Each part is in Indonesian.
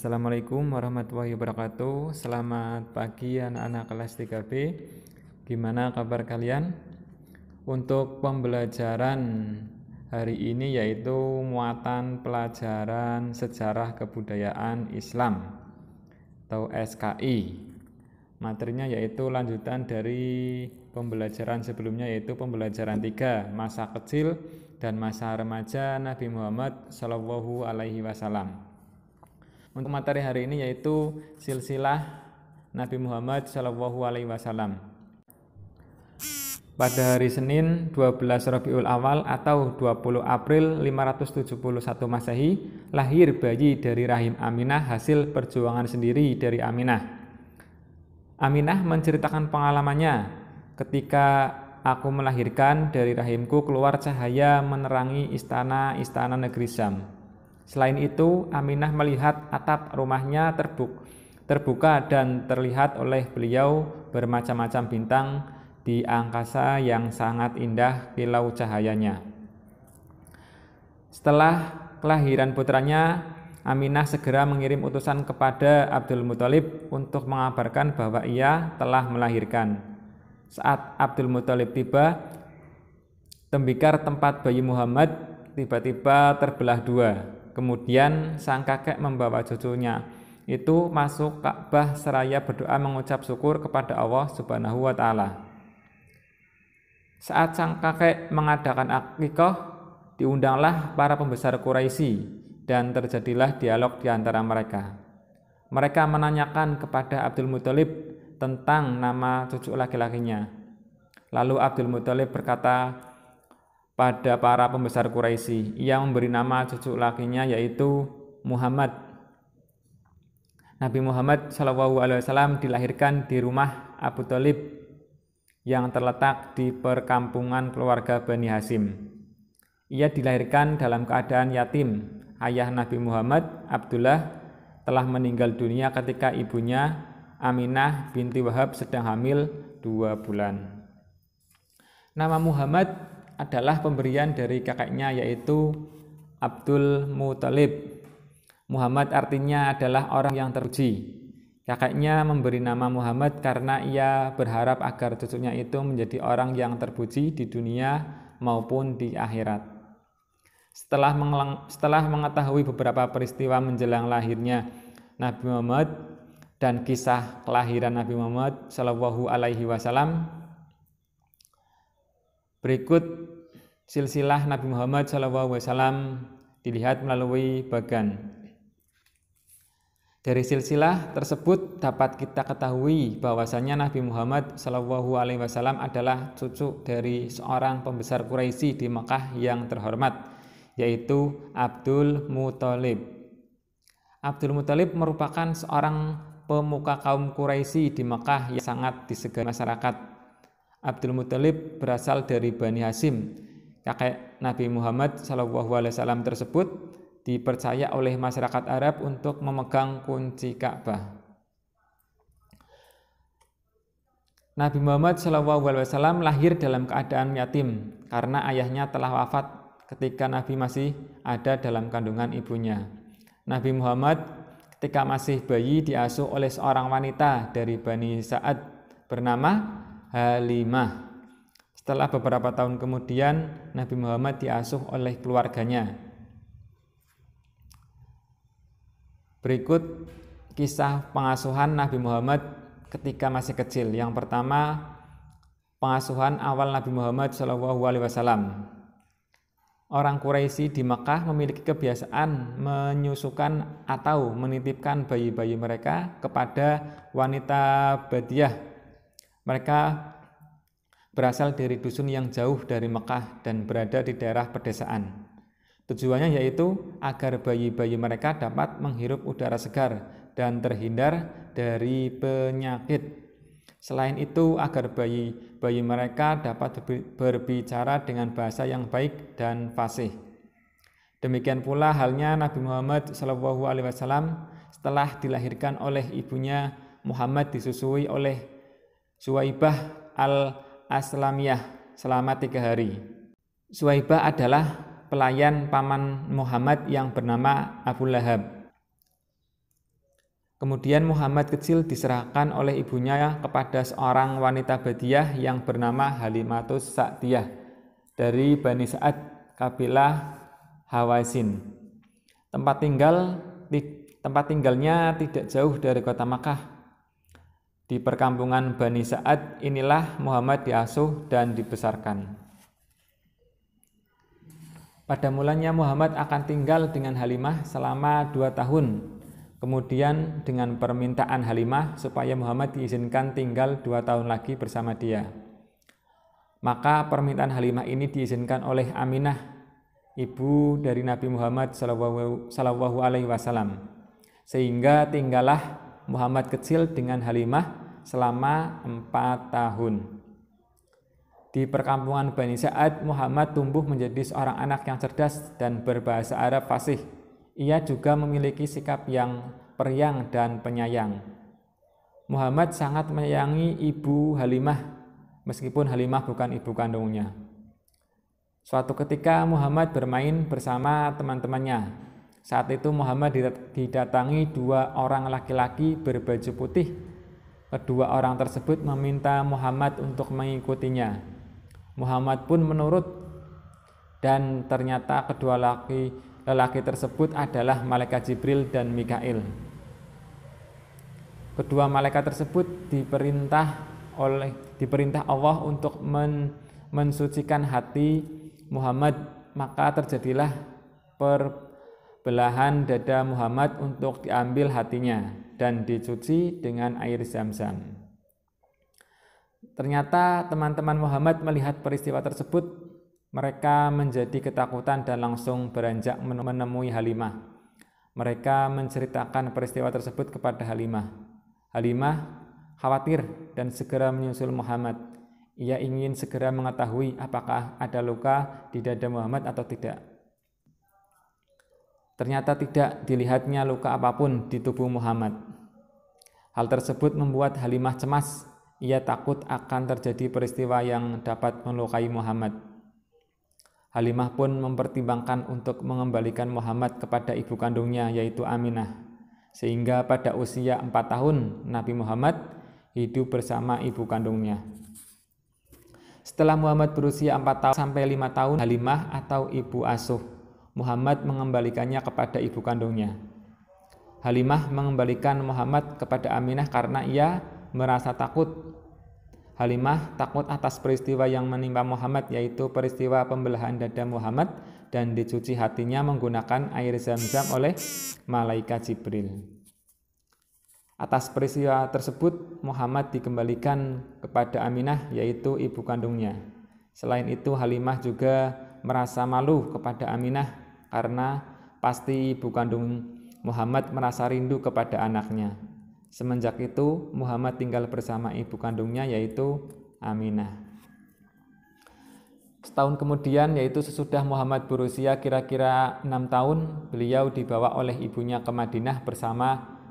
Assalamualaikum warahmatullahi wabarakatuh. Selamat pagi anak-anak kelas 3B. Gimana kabar kalian? Untuk pembelajaran hari ini yaitu muatan pelajaran sejarah kebudayaan Islam atau SKI. Materinya yaitu lanjutan dari pembelajaran sebelumnya, yaitu pembelajaran 3, masa kecil dan masa remaja Nabi Muhammad Shallallahu Alaihi Wasallam. Untuk materi hari ini yaitu silsilah Nabi Muhammad Shallallahu Alaihi Wasallam. Pada hari Senin 12 Rabiul Awal atau 20 April 571 Masehi, lahir bayi dari rahim Aminah hasil perjuangan sendiri dari Aminah. Aminah menceritakan pengalamannya, ketika aku melahirkan dari rahimku keluar cahaya menerangi istana-istana negeri Syam. Selain itu, Aminah melihat atap rumahnya terbuka dan terlihat oleh beliau bermacam-macam bintang di angkasa yang sangat indah kilau cahayanya. Setelah kelahiran putranya, Aminah segera mengirim utusan kepada Abdul Muthalib untuk mengabarkan bahwa ia telah melahirkan. Saat Abdul Muthalib tiba, tembikar tempat bayi Muhammad tiba-tiba terbelah dua. Kemudian sang kakek membawa cucunya itu masuk Ka'bah seraya berdoa mengucap syukur kepada Allah Subhanahu wa Ta'ala. Saat sang kakek mengadakan akikah, diundanglah para pembesar Quraisy dan terjadilah dialog di antara mereka. Mereka menanyakan kepada Abdul Muthalib tentang nama cucu laki-lakinya. Lalu Abdul Muthalib berkata pada para pembesar Quraisy, ia memberi nama cucu lakinya yaitu Muhammad. Nabi Muhammad SAW dilahirkan di rumah Abu Thalib yang terletak di perkampungan keluarga Bani Hashim. Ia dilahirkan dalam keadaan yatim. Ayah Nabi Muhammad, Abdullah, telah meninggal dunia ketika ibunya Aminah binti Wahab sedang hamil 2 bulan. Nama Muhammad adalah pemberian dari kakeknya yaitu Abdul Muthalib. Muhammad artinya adalah orang yang terpuji. Kakeknya memberi nama Muhammad karena ia berharap agar cucunya itu menjadi orang yang terpuji di dunia maupun di akhirat. Setelah mengetahui beberapa peristiwa menjelang lahirnya Nabi Muhammad dan kisah kelahiran Nabi Muhammad Shallallahu Alaihi Wasallam, berikut silsilah Nabi Muhammad SAW dilihat melalui bagan. Dari silsilah tersebut dapat kita ketahui bahwasanya Nabi Muhammad SAW adalah cucu dari seorang pembesar Quraisy di Mekah yang terhormat, yaitu Abdul Muthalib. Abdul Muthalib merupakan seorang pemuka kaum Quraisy di Mekah yang sangat disegani masyarakat. Abdul Muthalib berasal dari Bani Hashim. Kakek Nabi Muhammad SAW tersebut dipercaya oleh masyarakat Arab untuk memegang kunci Ka'bah. Nabi Muhammad SAW lahir dalam keadaan yatim karena ayahnya telah wafat ketika Nabi masih ada dalam kandungan ibunya. Nabi Muhammad ketika masih bayi diasuh oleh seorang wanita dari Bani Sa'ad bernama Halimah. Setelah beberapa tahun kemudian, Nabi Muhammad diasuh oleh keluarganya. Berikut kisah pengasuhan Nabi Muhammad ketika masih kecil. Yang pertama, pengasuhan awal Nabi Muhammad SAW. Orang Quraisy di Mekah memiliki kebiasaan menyusukan atau menitipkan bayi-bayi mereka kepada wanita Badiyah. Mereka berasal dari dusun yang jauh dari Mekah dan berada di daerah pedesaan. Tujuannya yaitu agar bayi-bayi mereka dapat menghirup udara segar dan terhindar dari penyakit. Selain itu, agar bayi-bayi mereka dapat berbicara dengan bahasa yang baik dan fasih. Demikian pula halnya Nabi Muhammad SAW setelah dilahirkan oleh ibunya. Muhammad disusui oleh Suwaibah al-Aslamiyah selama 3 hari. Suwaibah adalah pelayan paman Muhammad yang bernama Abu Lahab. Kemudian Muhammad kecil diserahkan oleh ibunya kepada seorang wanita Badiyah yang bernama Halimatus Sa'diyah dari Bani Sa'ad, kabilah Hawazin. Tempat tinggalnya tidak jauh dari kota Makkah. Di perkampungan Bani Sa'ad inilah Muhammad diasuh dan dibesarkan. Pada mulanya Muhammad akan tinggal dengan Halimah selama 2 tahun. Kemudian dengan permintaan Halimah supaya Muhammad diizinkan tinggal 2 tahun lagi bersama dia. Maka permintaan Halimah ini diizinkan oleh Aminah, ibu dari Nabi Muhammad Sallallahu Alaihi Wasallam. Sehingga tinggallah Muhammad kecil dengan Halimah selama 4 tahun. Di perkampungan Bani Sa'ad, Muhammad tumbuh menjadi seorang anak yang cerdas dan berbahasa Arab fasih. Ia juga memiliki sikap yang periang dan penyayang. Muhammad sangat menyayangi ibu Halimah, meskipun Halimah bukan ibu kandungnya. Suatu ketika Muhammad bermain bersama teman-temannya. Saat itu Muhammad didatangi 2 orang laki-laki berbaju putih. Kedua orang tersebut meminta Muhammad untuk mengikutinya. Muhammad pun menurut, dan ternyata kedua lelaki tersebut adalah malaikat Jibril dan Mikail. Kedua malaikat tersebut diperintah Allah untuk mensucikan hati Muhammad, maka terjadilah perbelahan dada Muhammad untuk diambil hatinya dan dicuci dengan air Zam-Zam. Ternyata teman-teman Muhammad melihat peristiwa tersebut. Mereka menjadi ketakutan dan langsung beranjak menemui Halimah. Mereka menceritakan peristiwa tersebut kepada Halimah. Halimah khawatir dan segera menyusul Muhammad. Ia ingin segera mengetahui apakah ada luka di dada Muhammad atau tidak. Ternyata tidak dilihatnya luka apapun di tubuh Muhammad. Hal tersebut membuat Halimah cemas. Ia takut akan terjadi peristiwa yang dapat melukai Muhammad. Halimah pun mempertimbangkan untuk mengembalikan Muhammad kepada ibu kandungnya, yaitu Aminah. Sehingga pada usia 4 tahun Nabi Muhammad hidup bersama ibu kandungnya. Setelah Muhammad berusia 4 tahun sampai 5 tahun, Halimah atau ibu asuh Muhammad mengembalikannya kepada ibu kandungnya. Halimah mengembalikan Muhammad kepada Aminah karena ia merasa takut. Halimah takut atas peristiwa yang menimpa Muhammad, yaitu peristiwa pembelahan dada Muhammad dan dicuci hatinya menggunakan air Zam-Zam oleh malaikat Jibril. Atas peristiwa tersebut Muhammad dikembalikan kepada Aminah, yaitu ibu kandungnya. Selain itu Halimah juga merasa malu kepada Aminah karena pasti ibu kandung Muhammad merasa rindu kepada anaknya. Semenjak itu Muhammad tinggal bersama ibu kandungnya, yaitu Aminah. Setahun kemudian, yaitu sesudah Muhammad berusia kira-kira 6 tahun, beliau dibawa oleh ibunya ke Madinah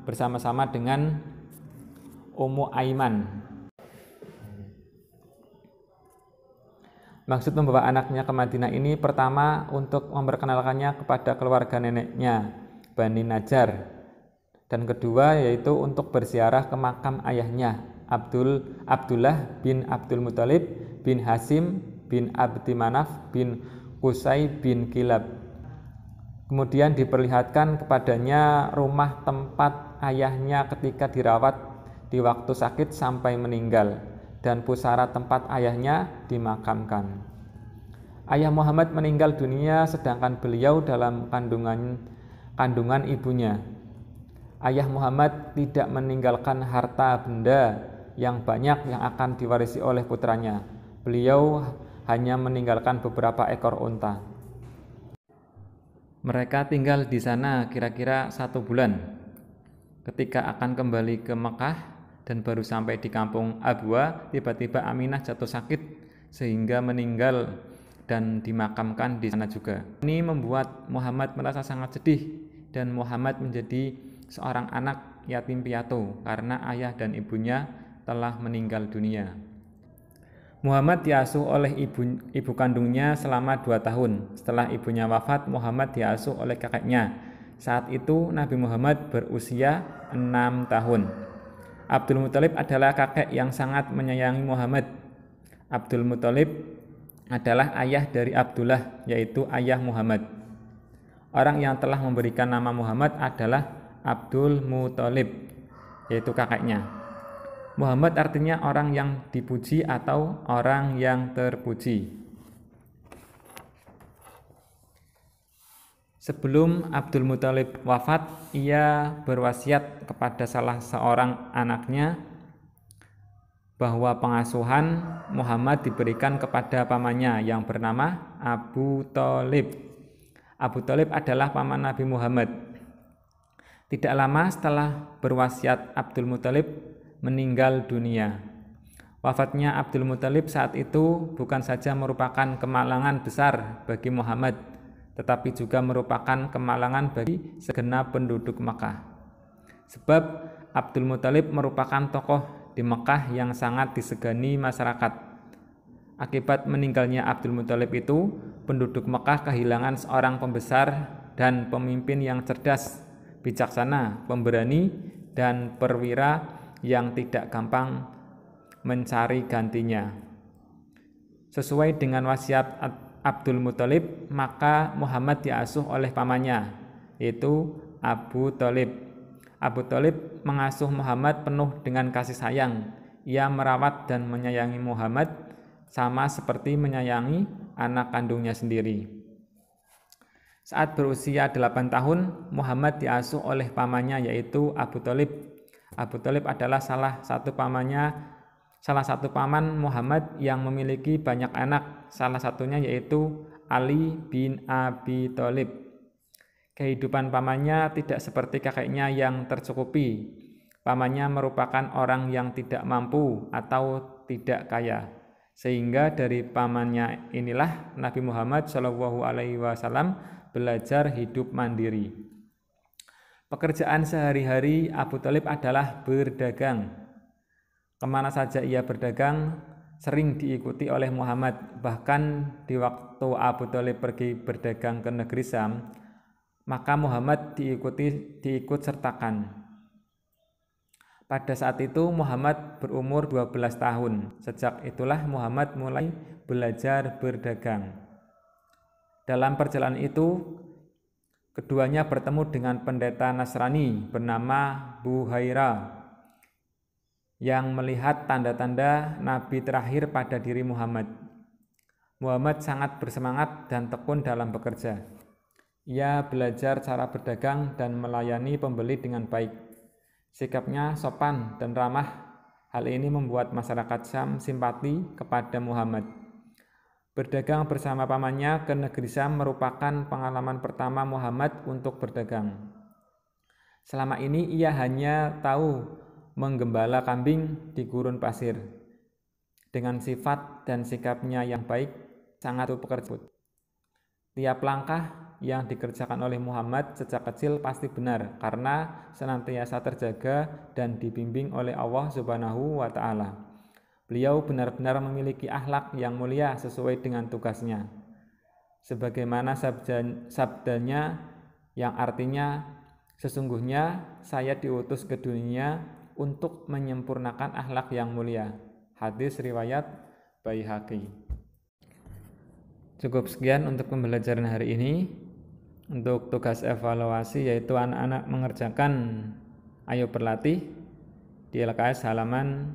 bersama-sama dengan Ummu Aiman. Maksud membawa anaknya ke Madinah ini pertama untuk memperkenalkannya kepada keluarga neneknya, Bani Najjar. Dan kedua yaitu untuk berziarah ke makam ayahnya, Abdullah bin Abdul Muthalib bin Hasim bin Abdi Manaf bin Qusay bin Kilab. Kemudian diperlihatkan kepadanya rumah tempat ayahnya ketika dirawat di waktu sakit sampai meninggal, dan pusara tempat ayahnya dimakamkan. Ayah Muhammad meninggal dunia sedangkan beliau dalam kandungan ibunya. Ayah Muhammad tidak meninggalkan harta benda yang banyak yang akan diwarisi oleh putranya. Beliau hanya meninggalkan beberapa ekor unta. Mereka tinggal di sana kira-kira 1 bulan. Ketika akan kembali ke Mekah dan baru sampai di kampung Abwa, tiba-tiba Aminah jatuh sakit sehingga meninggal dan dimakamkan di sana juga. Ini membuat Muhammad merasa sangat sedih dan Muhammad menjadi seorang anak yatim piatu karena ayah dan ibunya telah meninggal dunia. Muhammad diasuh oleh ibu kandungnya selama 2 tahun. Setelah ibunya wafat, Muhammad diasuh oleh kakeknya, Saat itu Nabi Muhammad berusia 6 tahun. Abdul Muthalib adalah kakek yang sangat menyayangi Muhammad. Abdul Muthalib adalah ayah dari Abdullah, yaitu ayah Muhammad. Orang yang telah memberikan nama Muhammad adalah Abdul Muthalib, yaitu kakeknya. Muhammad artinya orang yang dipuji atau orang yang terpuji. Sebelum Abdul Muthalib wafat, ia berwasiat kepada salah seorang anaknya bahwa pengasuhan Muhammad diberikan kepada pamannya yang bernama Abu Thalib. Abu Thalib adalah paman Nabi Muhammad. Tidak lama setelah berwasiat, Abdul Muthalib meninggal dunia. Wafatnya Abdul Muthalib saat itu bukan saja merupakan kemalangan besar bagi Muhammad, tetapi juga merupakan kemalangan bagi segenap penduduk Mekah. Sebab Abdul Muthalib merupakan tokoh di Mekah yang sangat disegani masyarakat. Akibat meninggalnya Abdul Muthalib itu, penduduk Mekah kehilangan seorang pembesar dan pemimpin yang cerdas, bijaksana, pemberani, dan perwira yang tidak gampang mencari gantinya. Sesuai dengan wasiat Abdul Muthalib, maka Muhammad diasuh oleh pamannya, yaitu Abu Thalib. Abu Thalib mengasuh Muhammad penuh dengan kasih sayang. Ia merawat dan menyayangi Muhammad sama seperti menyayangi anak kandungnya sendiri. Saat berusia 8 tahun, Muhammad diasuh oleh pamannya, yaitu Abu Thalib. Abu Thalib adalah salah satu paman Muhammad yang memiliki banyak anak, salah satunya yaitu Ali bin Abi Thalib. Kehidupan pamannya tidak seperti kakeknya yang tercukupi. Pamannya merupakan orang yang tidak mampu atau tidak kaya, sehingga dari pamannya inilah Nabi Muhammad SAW belajar hidup mandiri. Pekerjaan sehari-hari Abu Thalib adalah berdagang. Kemana saja ia berdagang sering diikuti oleh Muhammad. Bahkan di waktu Abu Thalib pergi berdagang ke negeri Syam, maka Muhammad diikut sertakan. Pada saat itu Muhammad berumur 12 tahun. Sejak itulah Muhammad mulai belajar berdagang. Dalam perjalanan itu, keduanya bertemu dengan pendeta Nasrani bernama Buhaira yang melihat tanda-tanda Nabi terakhir pada diri Muhammad. Muhammad sangat bersemangat dan tekun dalam bekerja. Ia belajar cara berdagang dan melayani pembeli dengan baik. Sikapnya sopan dan ramah. Hal ini membuat masyarakat Syam simpati kepada Muhammad. Berdagang bersama pamannya ke negeri Syam merupakan pengalaman pertama Muhammad untuk berdagang. Selama ini ia hanya tahu menggembala kambing di gurun pasir. Dengan sifat dan sikapnya yang baik, sangat pekerja. Tiap langkah yang dikerjakan oleh Muhammad sejak kecil pasti benar karena senantiasa terjaga dan dibimbing oleh Allah Subhanahu wa Ta'ala. Beliau benar-benar memiliki akhlak yang mulia sesuai dengan tugasnya. Sebagaimana sabdanya yang artinya, sesungguhnya saya diutus ke dunia untuk menyempurnakan akhlak yang mulia. Hadis riwayat Baihaqi. Cukup sekian untuk pembelajaran hari ini. Untuk tugas evaluasi yaitu anak-anak mengerjakan Ayo Berlatih di LKS halaman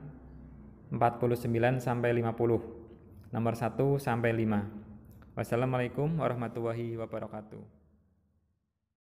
49-50, nomor 1-5. Wassalamualaikum warahmatullahi wabarakatuh.